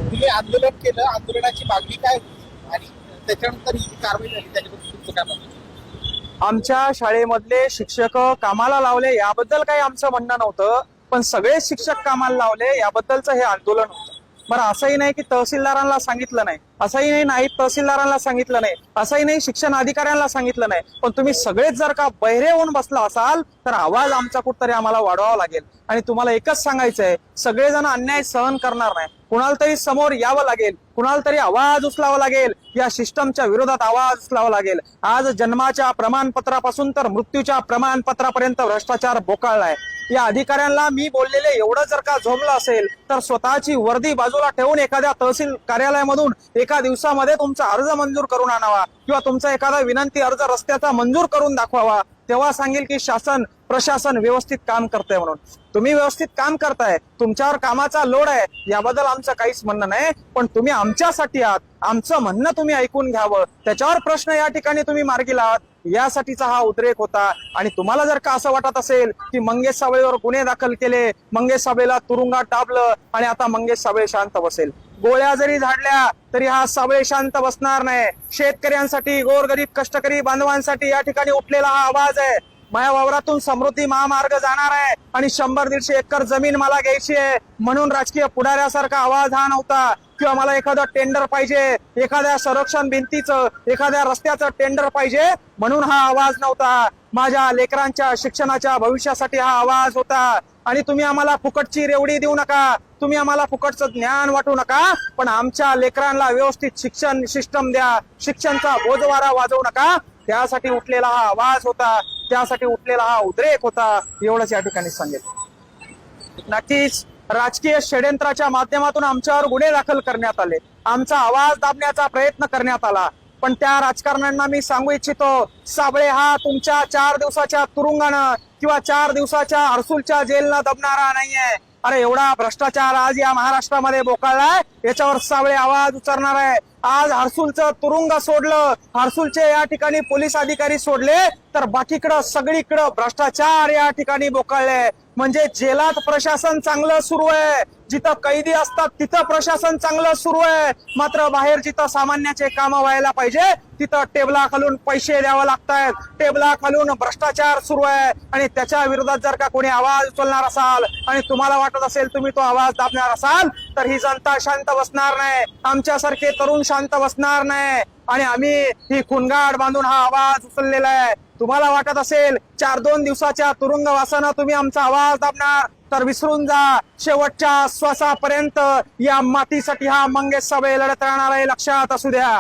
तुम्ही आंदोलन केलं, आंदोलनाची मागणी काय होती आणि त्याच्यानंतर ही कारवाई झाली त्याच्याबद्दल तुमचं काय म्हणणं? आमच्या शाळेमधले शिक्षक कामाला लावले याबद्दल काही आमचं म्हणणं नव्हतं, पण सगळे शिक्षक कामाला लावले याबद्दलचं हे आंदोलन होतं. बरं, असंही नाही की तहसीलदारांना सांगितलं नाही, असंही नाही तहसीलदारांना सांगितलं नाही, असंही नाही शिक्षण अधिकाऱ्यांना सांगितलं नाही, पण तुम्ही सगळेच जर का बहिरे होऊन बसला असाल तर आवाज आमचा कुठतरी आम्हाला वाढवावा लागेल. आणि तुम्हाला एकच सांगायचंय, सगळेजण अन्याय सहन करणार नाही, कुणाला तरी समोर यावं लागेल, कुणाला तरी आवाज उचलावा लागेल, या सिस्टमच्या विरोधात आवाज उचलावा लागेल. आज जन्माच्या प्रमाणपत्रापासून तर मृत्यूच्या प्रमाणपत्रापर्यंत भ्रष्टाचार बोकाळलाय. या अधिकाऱ्यांना मी बोललेले एवढं जर का झोंबलं असेल तर स्वतःची वर्दी बाजूला ठेवून एखाद्या तहसील कार्यालयामधून एका दिवसामध्ये तुमचा अर्ज मंजूर करून आणावा किंवा तुमचा एखादा विनंती अर्ज रस्त्याचा मंजूर करून दाखवावा. तेव्हा सांगेल की शासन प्रशासन व्यवस्थित काम करतंय म्हणून. तुम्ही व्यवस्थित काम करताय, तुमच्यावर कामाचा लोड आहे, याबद्दल आमचं काहीच म्हणणं नाही, पण तुम्ही आमच्यासाठी आहात, आमचं म्हणणं तुम्ही ऐकून घ्यावं, त्याच्यावर प्रश्न या ठिकाणी तुम्ही मार्गी लावात, यासाठीचा हा उद्रेक होता. आणि तुम्हाला जर का असं वाटत असेल की मंगेश साबळेवर गुन्हे दाखल केले, मंगेश साबळेला तुरुंगात टाकलं आणि आता मंगेश साबळे शांत बसेल, गोळ्या जरी झाडल्या तरी हा साबळे शांत बसणार नाही. शेतकऱ्यांसाठी, गोरगरीब कष्टकरी बांधवांसाठी या ठिकाणी उठलेला हा आवाज आहे. माझ्या वावरातून समृद्धी महामार्ग जाणार आहे आणि 100-150 एकर जमीन मला घ्यायची आहे म्हणून राजकीय पुढाऱ्यासारखा आवाज हा नव्हता. किंवा मला एखादं टेंडर पाहिजे, एखाद्या संरक्षण भिंतीचं, एखाद्या रस्त्याचं टेंडर पाहिजे म्हणून हा आवाज नव्हता. माझ्या लेकरांच्या शिक्षणाच्या भविष्यासाठी हा आवाज होता. आणि तुम्ही आम्हाला फुकटची रेवडी देऊ नका, तुम्ही आम्हाला फुकटचं ज्ञान वाटू नका, पण आमच्या लेकरांना व्यवस्थित शिक्षण सिस्टम द्या, शिक्षणचा बोजवारा वाजवू नका. त्यासाठी उठलेला हा आवाज होता, त्यासाठी उठलेला हा उद्रेक होता, एवढंच या ठिकाणी सांगेल. नक्कीच राजकीय षड्यंत्राच्या माध्यमातून आमच्यावर गुन्हे दाखल करण्यात आले, आमचा आवाज दाबण्याचा प्रयत्न करण्यात आला, पण त्या राजकारण्यांना मी सांगू इच्छितो, साबळे हा तुमच्या 4 दिवसाच्या तुरुंगानं किंवा 4 दिवसाच्या हर्सुलच्या जेलनं दबणारा नाहीये. अरे एवढा भ्रष्टाचार आज या महाराष्ट्रामध्ये बोकाळलाय, याच्यावर साबळे आवाज उचलणार आहे. आज हर्सुलचं तुरुंग सोडलं, हर्सुलचे या ठिकाणी पोलीस अधिकारी सोडले, तर बाकीकडं सगळीकडं भ्रष्टाचार या ठिकाणी बोकाळले. म्हणजे जेलात प्रशासन चांगलं सुरू आहे, जिथं कैदी असतात तिथं प्रशासन चांगलं सुरू आहे, मात्र बाहेर जिथं सामान्याचे काम व्हायला पाहिजे तिथं टेबला खालून पैसे द्यावं लागतायत, टेबला खालून भ्रष्टाचार सुरू आहे. आणि त्याच्या विरोधात जर का कोणी आवाज उचलणार असाल आणि तुम्हाला वाटत असेल तुम्ही तो आवाज दाबणार असाल तर ही जनता शांत बसणार नाही, आमच्यासारखे तरुण शांत बसणार नाही. आणि आम्ही ही खुणगाड बांधून हा आवाज उचललेला आहे. तुम्हाला वाटत असेल 4-2 दिवसाच्या तुरुंगवासानं तुम्ही आमचा आवाज दाबणार तर विसरून जा, शेवटच्या श्वासापर्यंत या मातीसाठी हा मंगेश साबळे लढत राहणार आहे, लक्षात असू द्या.